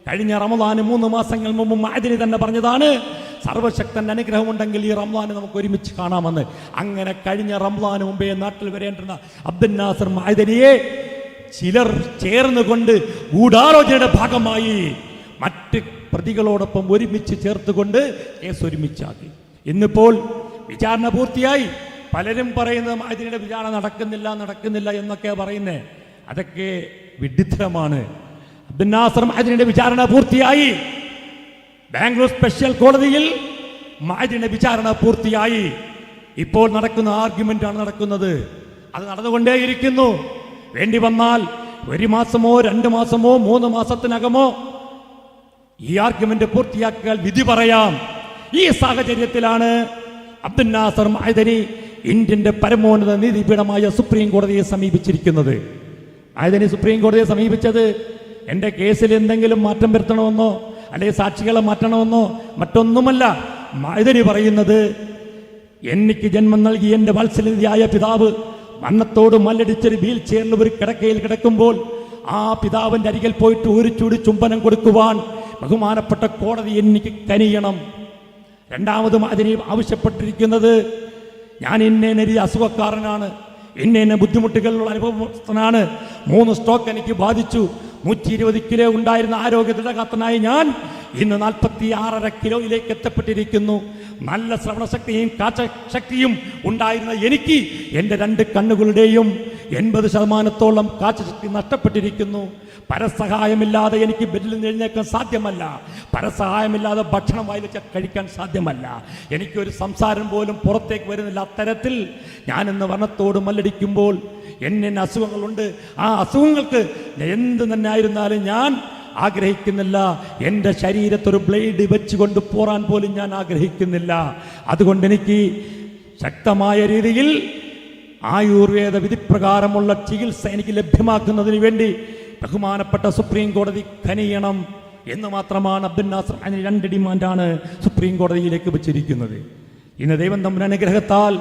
കഴിഞ്ഞ റമദാന് 3 മാസങ്ങൾ മുമ്പ് മഅദനി തന്നെ പറഞ്ഞതാണ്, സർവശക്തന്റെ അനുഗ്രഹമുണ്ടെങ്കിൽ ഈ റമദാന് നമുക്ക് ഒരുമിച്ച് കാണാമെന്ന്. അങ്ങനെ കഴിഞ്ഞ റമദാന് മുമ്പേ നാട്ടിൽ വരേണ്ടുന്ന അബ്ദുൽ നാസർ മഅദനിയെ ചിലർ ചേർന്നുകൊണ്ട് ഗൂഢാലോചനയുടെ ഭാഗമായി മറ്റ് പ്രതികളോടൊപ്പം ഒരുമിച്ച് ചേർത്തുകൊണ്ട് കേസ് ഒരുമിച്ചാക്കി. ഇന്നിപ്പോൾ വിചാരണ പൂർത്തിയായി. പലരും പറയുന്നത് മഅദനിയുടെ വിചാരണ നടക്കുന്നില്ല എന്നൊക്കെ പറയുന്നത്. അതൊക്കെ വിഡ്ഢിത്തരമാണ്. അബ്ദുൽ നാസർ മഅദനിയുടെ വിചാരണ പൂർത്തിയായി. ബാംഗ്ലൂർ സ്പെഷ്യൽ കോടതിയിൽ മഅദനിയുടെ വിചാരണ പൂർത്തിയായി. ഇപ്പോൾ നടക്കുന്ന ആർഗ്യുമെന്റാണ് നടക്കുന്നത്. അത് നടന്നുകൊണ്ടേയിരിക്കുന്നു. വേണ്ടി വന്നാൽ 1 മാസമോ 2 മാസമോ 3 മാസത്തിനകമോ ഈ ആർഗ്യുമെന്റ് പൂർത്തിയാക്കിയാൽ വിധി പറയാം. ഈ സാഹചര്യത്തിലാണ് അബ്ദുൽ നാസർ മഅദനി ഇന്ത്യന്റെ പരമോന്നത നീതിപീഠമായ സുപ്രീം കോടതിയെ സമീപിച്ചിരിക്കുന്നത്. മഅദനി സുപ്രീം കോടതിയെ സമീപിച്ചത് എൻ്റെ കേസിൽ എന്തെങ്കിലും മാറ്റം വരുത്തണമെന്നോ അല്ലെങ്കിൽ സാക്ഷികളെ മാറ്റണമെന്നോ മറ്റൊന്നുമല്ല. മഅദനി പറയുന്നത്, എനിക്ക് ജന്മം നൽകി എൻ്റെ വാത്സല്യനിധിയായ പിതാവ് മരണത്തോട് മല്ലടിച്ചൊരു വീൽ ചെയറിൽ ഒരു കിടക്കയിൽ കിടക്കുമ്പോൾ ആ പിതാവിൻ്റെ അരികിൽ പോയിട്ട് ഒരു ചൂട് ചുംബനം കൊടുക്കുവാൻ ബഹുമാനപ്പെട്ട കോടതി എനിക്ക് കനിയണം. രണ്ടാമത് മഅദനി ആവശ്യപ്പെട്ടിരിക്കുന്നത്, ഞാൻ ഇന്ന അസുഖക്കാരനാണ്, ഇന്ന ബുദ്ധിമുട്ടുകളുള്ള അനുഭവസ്ഥനാണ്, 3 സ്ട്രോക്ക് എനിക്ക് ബാധിച്ചു, 120 കിലോ ഉണ്ടായിരുന്ന ആരോഗ്യ ദൃഢഗാത്രനായി ഞാൻ ഇന്ന് 46.5 കിലോയിലേക്ക് എത്തപ്പെട്ടിരിക്കുന്നു. നല്ല ശ്രവണശക്തിയും കാഴ്ചശക്തിയും ഉണ്ടായിരുന്ന എനിക്ക് എൻ്റെ 2 കണ്ണുകളുടെയും 80% കാഴ്ചശക്തി നഷ്ടപ്പെട്ടിരിക്കുന്നു. പരസഹായമില്ലാതെ എനിക്ക് ബെഡിൽ നിന്ന് എഴുന്നേൽക്കാൻ സാധ്യമല്ല. പരസഹായമില്ലാതെ ഭക്ഷണം വായിൽ കഴിക്കാൻ സാധ്യമല്ല. എനിക്കൊരു സംസാരം പോലും പുറത്തേക്ക് വരുന്നില്ല. അത്തരത്തിൽ ഞാനിന്ന് വർണ്ണത്തോട് മല്ലടിക്കുമ്പോൾ എന്നെ അസുഖങ്ങളുണ്ട്. ആ അസുഖങ്ങൾക്ക് എന്ത് തന്നെ ആയിരുന്നാലും ഞാൻ ആഗ്രഹിക്കുന്നില്ല. എൻ്റെ ശരീരത്തൊരു ബ്ലേഡ് വെച്ചുകൊണ്ട് പോറാൻ പോലും ഞാൻ ആഗ്രഹിക്കുന്നില്ല. അതുകൊണ്ട് എനിക്ക് ശക്തമായ രീതിയിൽ ആയുർവേദ വിധിപ്രകാരമുള്ള ചികിത്സ എനിക്ക് ലഭ്യമാക്കുന്നതിന് വേണ്ടി ബഹുമാനപ്പെട്ട സുപ്രീം കോടതി കനിയണം എന്ന് മാത്രമാണ് അബ്ദുൽ നാസർ. അതിന് 2 ഡിമാൻഡാണ് സുപ്രീം കോടതിയിലേക്ക് വെച്ചിരിക്കുന്നത്. ഇന്ന് ദൈവം തമ്പുരാന്റെ അനുഗ്രഹത്താൽ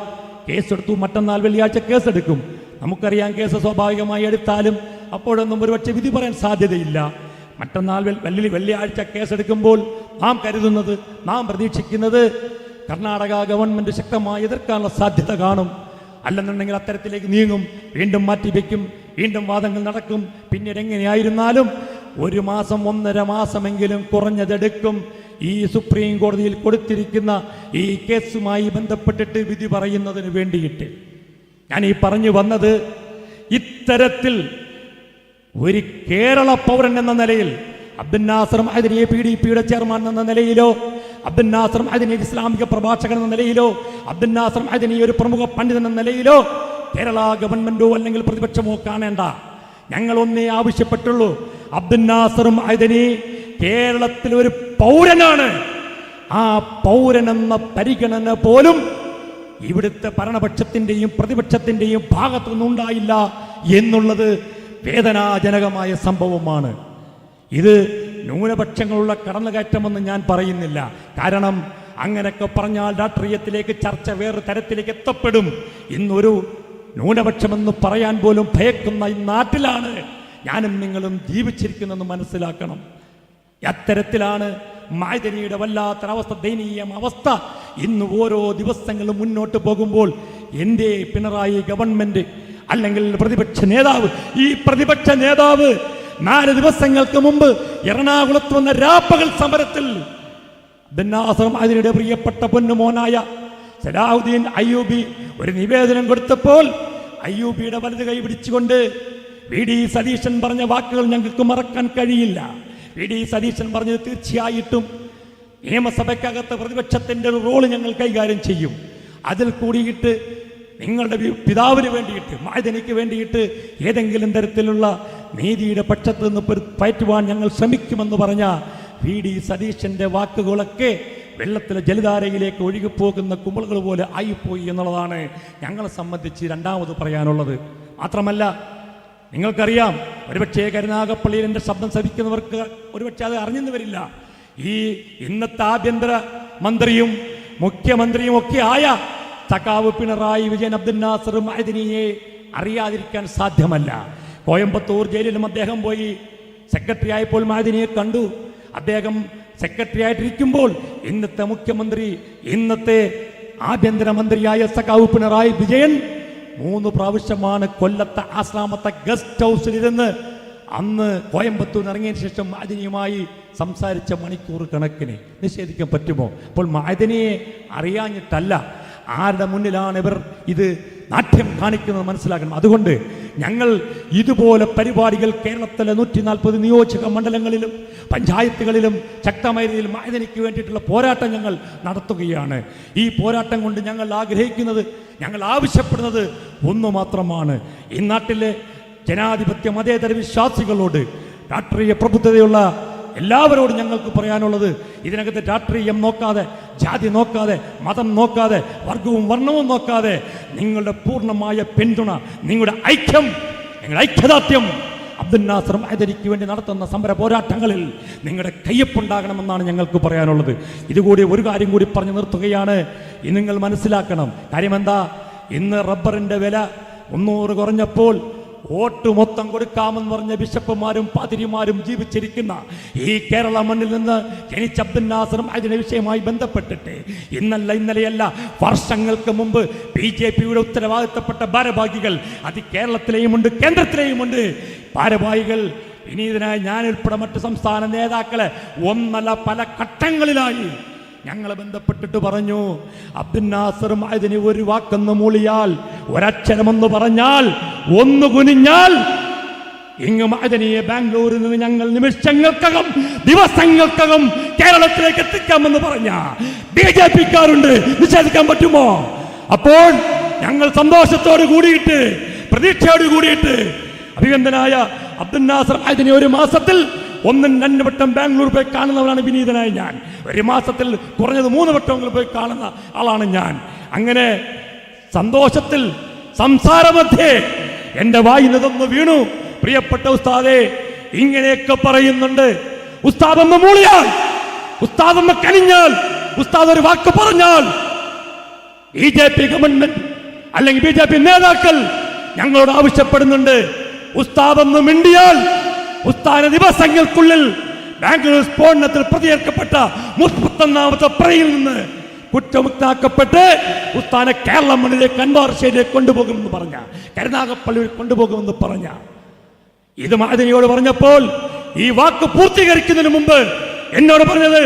കേസെടുത്തു. മറ്റന്നാൾ വെള്ളിയാഴ്ച കേസെടുക്കും. നമുക്കറിയാം, കേസ് സ്വാഭാവികമായി എടുത്താലും അപ്പോഴൊന്നും ഒരുപക്ഷെ വിധി പറയാൻ സാധ്യതയില്ല. മറ്റന്നാൾ വെള്ളിയാഴ്ച കേസെടുക്കുമ്പോൾ നാം കരുതുന്നത്, നാം പ്രതീക്ഷിക്കുന്നത് കർണാടക ഗവൺമെന്റ് ശക്തമായി എതിർക്കാനുള്ള സാധ്യത കാണും. അല്ലെന്നുണ്ടെങ്കിൽ അത്തരത്തിലേക്ക് നീങ്ങും, വീണ്ടും മാറ്റിവെക്കും, വീണ്ടും വാദങ്ങൾ നടക്കും. പിന്നീട് എങ്ങനെയായിരുന്നാലും 1 മാസം 1.5 മാസമെങ്കിലും കുറഞ്ഞതെടുക്കും ഈ സുപ്രീം കോടതിയിൽ കൊടുത്തിരിക്കുന്ന ഈ കേസുമായി ബന്ധപ്പെട്ടിട്ട് വിധി പറയുന്നതിന് വേണ്ടിയിട്ട്. ഞാൻ ഈ പറഞ്ഞു വന്നത്, ഇത്തരത്തിൽ ഒരു കേരള പൗരൻ എന്ന നിലയിൽ അബ്ദുൽ നാസർ മഅദനിയെ PDPയുടെ ചെയർമാൻ എന്ന നിലയിലോ, അബ്ദുൽ നാസർ മഅദനി ഇസ്ലാമിക പ്രഭാഷകൻ എന്ന നിലയിലോ, അബ്ദുൽ നാസർ മഅദനി ഒരു പ്രമുഖ പണ്ഡിതൻ എന്ന നിലയിലോ കേരള ഗവൺമെന്റോ അല്ലെങ്കിൽ പ്രതിപക്ഷമോ കാണേണ്ട. ഞങ്ങൾ ഒന്നേ ആവശ്യപ്പെട്ടുള്ളൂ, അബ്ദുൽ നാസർ മഅദനി കേരളത്തിൽ ഒരു പൗരനാണ്. ആ പൗരനെന്ന പരിഗണന പോലും ഇവിടുത്തെ ഭരണപക്ഷത്തിന്റെയും പ്രതിപക്ഷത്തിന്റെയും ഭാഗത്തുനിന്നുണ്ടായില്ല എന്നുള്ളത് വേദനാജനകമായ സംഭവമാണ്. ഇത് ന്യൂനപക്ഷങ്ങളുള്ള കടന്നുകയറ്റമെന്ന് ഞാൻ പറയുന്നില്ല. കാരണം അങ്ങനെയൊക്കെ പറഞ്ഞാൽ രാഷ്ട്രീയത്തിലേക്ക് ചർച്ച വേറെ തരത്തിലേക്ക് എത്തപ്പെടും. ഇന്നൊരു ന്യൂനപക്ഷമെന്ന് പറയാൻ പോലും ഭയക്കുന്ന ഈ നാട്ടിലാണ് ഞാനും നിങ്ങളും ജീവിച്ചിരിക്കുന്നതെന്ന് മനസ്സിലാക്കണം. അത്തരത്തിലാണ് മഅദനിയുടെ വല്ലാത്തൊരവസ്ഥ, ദയനീയ അവസ്ഥ. ഇന്ന് ഓരോ ദിവസങ്ങളും മുന്നോട്ട് പോകുമ്പോൾ എൻ്റെ പിണറായി ഗവൺമെന്റ് അല്ലെങ്കിൽ പ്രതിപക്ഷ നേതാവ്, ഈ പ്രതിപക്ഷ നേതാവ് 4 ദിവസങ്ങൾക്ക് മുമ്പ് എറണാകുളത്ത് വന്ന രാപ്പകൽ സമരത്തിൽ അതിനിടെ പ്രിയപ്പെട്ട പൊന്നുമോനായ സലാഹുദ്ദീൻ അയ്യൂബി ഒരു നിവേദനം കൊടുത്തപ്പോൾ അയ്യൂബിയുടെ വലത് കൈ പിടിച്ചുകൊണ്ട് വി.ഡി. സതീശൻ പറഞ്ഞ വാക്കുകൾ ഞങ്ങൾക്ക് മറക്കാൻ കഴിയില്ല. വി.ഡി. സതീശൻ പറഞ്ഞത് തീർച്ചയായിട്ടും നിയമസഭയ്ക്കകത്ത് പ്രതിപക്ഷത്തിൻ്റെ ഒരു റോള് ഞങ്ങൾ കൈകാര്യം ചെയ്യും. അതിൽ കൂടിയിട്ട് നിങ്ങളുടെ പിതാവിന് വേണ്ടിയിട്ട്, മഅദനിക്ക് വേണ്ടിയിട്ട് ഏതെങ്കിലും തരത്തിലുള്ള നീതിയുടെ പക്ഷത്ത് നിന്ന് പയറ്റുവാൻ ഞങ്ങൾ ശ്രമിക്കുമെന്ന് പറഞ്ഞ വി.ഡി. സതീശൻ്റെ വാക്കുകളൊക്കെ വെള്ളത്തിലെ ജലധാരയിലേക്ക് ഒഴുകിപ്പോകുന്ന കുമിളുകൾ പോലെ ആയിപ്പോയി എന്നുള്ളതാണ് ഞങ്ങളെ സംബന്ധിച്ച് രണ്ടാമത് പറയാനുള്ളത്. മാത്രമല്ല, നിങ്ങൾക്കറിയാം, ഒരുപക്ഷേ കരുനാഗപ്പള്ളിയിൽ എൻ്റെ ശബ്ദം ശ്രവിക്കുന്നവർക്ക് ഒരുപക്ഷെ അത് അറിഞ്ഞെന്ന് വരില്ല. ഈ ഇന്നത്തെ ആഭ്യന്തര മന്ത്രിയും മുഖ്യമന്ത്രിയും ഒക്കെ ആയ സഖാവ് പിണറായി വിജയൻ അബ്ദുൽ നാസർ മഅദനിയെ അറിയാതിരിക്കാൻ സാധ്യമല്ല. കോയമ്പത്തൂർ ജയിലിലും അദ്ദേഹം പോയി. സെക്രട്ടറി ആയപ്പോൾ മഅദനിയെ കണ്ടു. അദ്ദേഹം സെക്രട്ടറി ആയിട്ടിരിക്കുമ്പോൾ ഇന്നത്തെ മുഖ്യമന്ത്രി, ഇന്നത്തെ ആഭ്യന്തരമന്ത്രിയായ സഖാവ് പിണറായി വിജയൻ 3 പ്രാവശ്യമാണ് കൊല്ലത്തെ ആശ്രാമത്തെ ഗസ്റ്റ് ഹൗസിലിരുന്ന് അന്ന് കോയമ്പത്തൂർ ഇറങ്ങിയതിന് ശേഷം മഅദനിയുമായി സംസാരിച്ച മണിക്കൂർ കണക്കിന്. നിഷേധിക്കാൻ പറ്റുമോ? അപ്പോൾ മഅദനിയെ അറിയാഞ്ഞിട്ടല്ല, ആരുടെ മുന്നിലാണ് ഇവർ ഇത് നാട്യം കാണിക്കുന്നത് മനസ്സിലാക്കണം. അതുകൊണ്ട് ഞങ്ങൾ ഇതുപോലെ പരിപാടികൾ കേരളത്തിലെ 140 നിയോജക മണ്ഡലങ്ങളിലും പഞ്ചായത്തുകളിലും ശക്തമായ രീതിയിൽ മഅദനിക്ക് വേണ്ടിയിട്ടുള്ള പോരാട്ടം ഞങ്ങൾ നടത്തുകയാണ്. ഈ പോരാട്ടം കൊണ്ട് ഞങ്ങൾ ആഗ്രഹിക്കുന്നത്, ഞങ്ങൾ ആവശ്യപ്പെടുന്നത് ഒന്നു മാത്രമാണ്. ഈ നാട്ടിലെ ജനാധിപത്യ മതേതര വിശ്വാസികളോട്, രാഷ്ട്രീയ പ്രബുദ്ധതയുള്ള എല്ലാവരോടും ഞങ്ങൾക്ക് പറയാനുള്ളത്, ഇതിനകത്ത് രാഷ്ട്രീയം നോക്കാതെ, ജാതി നോക്കാതെ, മതം നോക്കാതെ, വർഗവും വർണ്ണവും നോക്കാതെ നിങ്ങളുടെ പൂർണ്ണമായ പിന്തുണ, നിങ്ങളുടെ ഐക്യം, നിങ്ങളുടെ ഐക്യദാർഢ്യം അബ്ദുൽ നാസർ മഅദനിക്ക് വേണ്ടി നടത്തുന്ന സമര പോരാട്ടങ്ങളിൽ നിങ്ങളുടെ കയ്യൊപ്പുണ്ടാകണമെന്നാണ് ഞങ്ങൾക്ക് പറയാനുള്ളത്. ഇതുകൂടി ഒരു കാര്യം കൂടി പറഞ്ഞു നിർത്തുകയാണ്. ഇത് നിങ്ങൾ മനസ്സിലാക്കണം. കാര്യം എന്താ? ഇന്ന് റബ്ബറിൻ്റെ വില 300 കുറഞ്ഞപ്പോൾ വോട്ട് മൊത്തം കൊടുക്കാമെന്ന് പറഞ്ഞ ബിഷപ്പുമാരും പാതിരിമാരും ജീവിച്ചിരിക്കുന്ന ഈ കേരള മണ്ണിൽ നിന്ന് ജനിച്ച അബ്ദുൽ നാസർ മഅദനി വിഷയവുമായി ബന്ധപ്പെട്ടിട്ട് ഇന്നലെയല്ല വർഷങ്ങൾക്ക് മുമ്പ് BJPയുടെ ഉത്തരവാദിത്തപ്പെട്ട ഭാരവാഹികൾ, അത് കേരളത്തിലെയുമുണ്ട് കേന്ദ്രത്തിലെയുമുണ്ട് ഭാരവാഹികൾ, വിനീതനായ ഞാനുൾപ്പെടെ മറ്റ് സംസ്ഥാന നേതാക്കളെ ഒന്നല്ല പല ഘട്ടങ്ങളിലായി ഞങ്ങളെ ബന്ധപ്പെട്ടിട്ട് പറഞ്ഞു, അബ്ദുൽ നാസർ മഅദനി ഒരു വാക്കെന്ന് മൂളിയാൽ, ഒരക്ഷരമെന്ന് പറഞ്ഞാൽ, ഒന്ന് കുനിഞ്ഞാൽ ഇങ്ങ് മഅദനിയെ ബാംഗ്ലൂരിൽ നിന്ന് ഞങ്ങൾ നിമിഷങ്ങൾക്കകം, ദിവസങ്ങൾക്കകം കേരളത്തിലേക്ക് എത്തിക്കാമെന്ന് പറഞ്ഞ BJPക്കാരുണ്ട്. നിഷേധിക്കാൻ പറ്റുമോ? അപ്പോൾ ഞങ്ങൾ സന്തോഷത്തോട് കൂടിയിട്ട്, പ്രതീക്ഷയോട് കൂടിയിട്ട് അഭിനന്ദനായ അബ്ദുൽ നാസർ മഅദനി ഒരു മാസത്തിൽ 1-2 വട്ടം ബാംഗ്ലൂർ പോയി കാണുന്നവരാണ് വിനീതനായ ഞാൻ. ഒരു മാസത്തിൽ കുറഞ്ഞത് 3 വട്ടങ്ങൾ പോയി കാണുന്ന ആളാണ് ഞാൻ. അങ്ങനെ സന്തോഷത്തിൽ സംസാരമധ്യേ എൻ്റെ വായിന്നതൊന്ന് വീണു. പ്രിയപ്പെട്ട ഉസ്താദേ, ഇങ്ങനെയൊക്കെ പറയുന്നുണ്ട്. ഉസ്താദൊന്ന് മൂളിയാൽ, ഉസ്താദൊന്ന് കനിഞ്ഞാൽ, ഉസ്താദ് ഒരു വാക്ക് പറഞ്ഞാൽ BJP ഗവൺമെന്റ് അല്ലെങ്കിൽ BJP നേതാക്കൾ ഞങ്ങളോട് ആവശ്യപ്പെടുന്നുണ്ട്, ഉസ്താദൊന്ന് മിണ്ടിയാൽ ഉസ്താദ് ദിവസങ്ങൾക്കുള്ളിൽ ബാംഗ്ലൂർ സ്ഫോടനത്തിൽ പ്രതിയേർക്കപ്പെട്ട 31ാമത്തെ പ്രതിയിൽ നിന്ന് കുറ്റമുക്തമാക്കപ്പെട്ട് ഉസ്താദിനെ കേരള മണ്ണിലേക്ക് അൻവാർശയിലേക്ക് കൊണ്ടുപോകുമെന്ന് പറഞ്ഞ, കരുനാഗപ്പള്ളിയിൽ കൊണ്ടുപോകുമെന്ന് പറഞ്ഞ ഇത് മഅദനിയോട് പറഞ്ഞപ്പോൾ ഈ വാക്ക് പൂർത്തീകരിക്കുന്നതിന് മുമ്പ് എന്നോട് പറഞ്ഞത്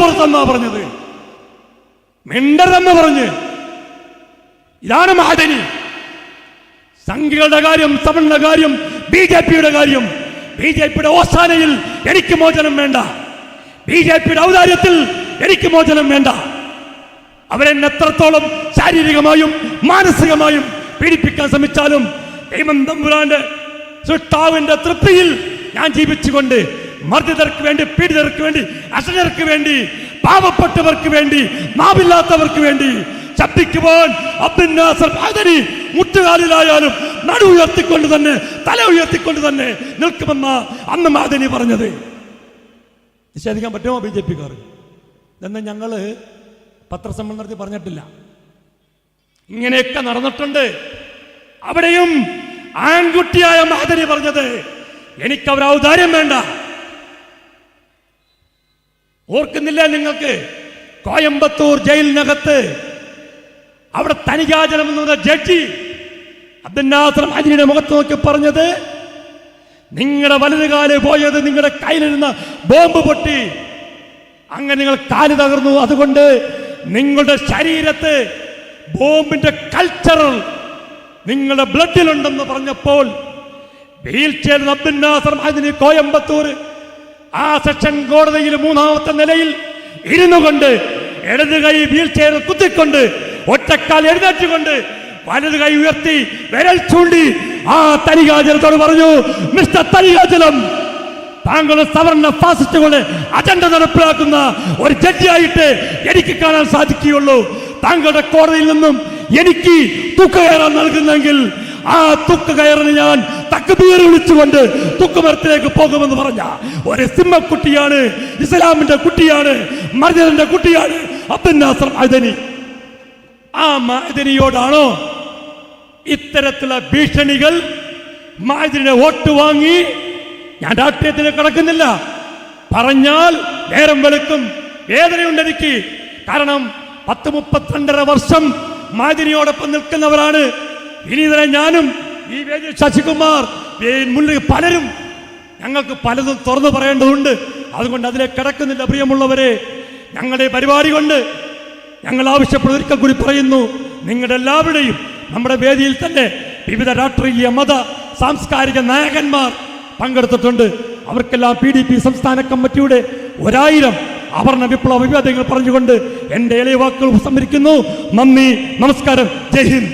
പുറത്തെന്നാ പറഞ്ഞത്, മിണ്ടരെന്ന് പറഞ്ഞ്. ഇതാണ് മഅദനി. സംഘികളുടെ കാര്യം, സവർണ കാര്യം, BJPയുടെ കാര്യം, BJPയുടെ ഓസാനയിൽ എനിക്ക് മോചനം വേണ്ട, BJPയുടെ ഔദാര്യത്തിൽ എനിക്ക് മോചനം വേണ്ട. അവരെന്നെ എത്രത്തോളം ശാരീരികമായും മാനസികമായും പീഡിപ്പിക്കാൻ ശ്രമിച്ചാലും ദൈവം തമ്പുരാന്റെ സൃഷ്ടാവിന്റെ തൃപ്തിയിൽ ഞാൻ ജീവിച്ചുകൊണ്ട് മർദ്ദിതർക്ക് വേണ്ടി, പീഡിതർക്ക് വേണ്ടി, അശരണർക്ക് വേണ്ടി, പാവപ്പെട്ടവർക്ക് വേണ്ടി, നാവില്ലാത്തവർക്ക് വേണ്ടി ശബ്ദിക്കുവാൻ അബ്ദുൽ നാസർ മഅദനി മുട്ടുകാലിലായാലും നടു ഉയർത്തിക്കൊണ്ട് തന്നെ തല ഉയർത്തിക്കൊണ്ട് തന്നെ നിൽക്കുമെന്ന അന്ന് മഅദനി പറഞ്ഞത്. നിഷേധിക്കാൻ പറ്റുമോ BJP-ക്കാർ? ഇതെന്ന് ഞങ്ങൾ പത്രസമ്മേളനം നടത്തി പറഞ്ഞിട്ടില്ല. ഇങ്ങനെയൊക്കെ നടന്നിട്ടുണ്ട്. അവിടെയും ആൺകുട്ടിയായ മഅദനി പറഞ്ഞത് എനിക്ക് അവർ ഔദാര്യം വേണ്ട. ഓർക്കുന്നില്ല നിങ്ങൾക്ക്? കോയമ്പത്തൂർ ജയിലിനകത്ത് അവിടെ തനിഖാജനം എന്ന ജഡ്ജി അബ്ദുൽ നാസർ മഅദനിയുടെ മുഖത്ത് നോക്കി പറഞ്ഞത്, നിങ്ങളുടെ വലതുകാല് പോയത് നിങ്ങളുടെ കയ്യിലിരുന്ന ബോംബ് പൊട്ടി, അങ്ങനെ നിങ്ങൾ കാല് തകർന്നു, അതുകൊണ്ട് നിങ്ങളുടെ ശരീരത്ത് ബോംബിന്റെ കൾച്ചർ നിങ്ങളുടെ ബ്ലഡിലുണ്ടെന്ന് പറഞ്ഞപ്പോൾ വീൽ ചെയറിൽ അബ്ദുൽ നാസർ മഅദനി കോയമ്പത്തൂർ ആ സെഷൻ കോടതിയിൽ 3ാമത്തെ നിലയിൽ ഇരുന്നു കൊണ്ട് ഇടത് കൈ വീൽ ചെയറിൽ കുത്തിക്കൊണ്ട് ഒറ്റക്കാൽ എഴുന്നേറ്റുകൊണ്ട് വലത് കൈ ഉയർത്തി വിരൽ ചൂണ്ടി ആ തനിഖാജലത്തോട് പറഞ്ഞു, മിസ്റ്റർ തനിഖാജലം, താങ്കളുടെ സവർണ ഫാസിസ്റ്റുകളുടെ അജണ്ട നടപ്പിലാക്കുന്ന ഒരു ജഡ്ജിയായിട്ട് എനിക്ക് കാണാൻ സാധിക്കുകയുള്ളൂ. താങ്കളുടെ കോടതിയിൽ നിന്നും എനിക്ക് തൂക്കുകയറാൻ നൽകുന്നെങ്കിൽ ആ തൂക്കുകയറിന് ഞാൻ തക്ബീർ വിളിച്ചുകൊണ്ട് തൂക്കുമരത്തിലേക്ക് പോകുമെന്ന് പറഞ്ഞ ഒരു സിംഹക്കുട്ടിയാണ്, ഇസ്ലാമിന്റെ കുട്ടിയാണ്, മർദ്ദന്റെ കുട്ടിയാണ് അബ്ദുൽ നാസർ മഅദനി. ആ മഅദനിയോടാണോ ഇത്തരത്തിലുള്ള ഭീഷണികൾ? മഅദനിയുടെ വോട്ട് വാങ്ങി, ഞാൻ രാഷ്ട്രീയത്തിന് കിടക്കുന്നില്ല, പറഞ്ഞാൽ നേരം വെളുക്കും, വേദനയുണ്ട് എനിക്ക്. കാരണം 32.5 വർഷം മഅദനിയോടൊപ്പം നിൽക്കുന്നവരാണ്. ഇനി തന്നെ ഞാനും ഈ വേദി ശശികുമാർ മുന്നിൽ പലരും, ഞങ്ങൾക്ക് പലതും തുറന്നു പറയേണ്ടതുണ്ട്. അതുകൊണ്ട് അതിലേക്ക് കിടക്കുന്നില്ല. പ്രിയമുള്ളവരെ, ഞങ്ങളുടെ പരിപാടി കൊണ്ട് ഞങ്ങൾ ആവശ്യപ്പെടുന്ന ഒരിക്കൽ കൂടി പറയുന്നു, നിങ്ങളുടെ എല്ലാവരുടെയും നമ്മുടെ വേദിയിൽ തന്നെ വിവിധ രാഷ്ട്രീയ മത സാംസ്കാരിക നായകന്മാർ പങ്കെടുത്തിട്ടുണ്ട്. അവർക്കെല്ലാം PDP സംസ്ഥാന കമ്മിറ്റിയുടെ 1000 അവർണ വിപ്ലവ അഭിവാദ്യങ്ങൾ പറഞ്ഞുകൊണ്ട് എൻ്റെ എളിയ വാക്കുകൾ സംഭരിക്കുന്നു. നന്ദി, നമസ്കാരം, ജയ് ഹിന്ദ്.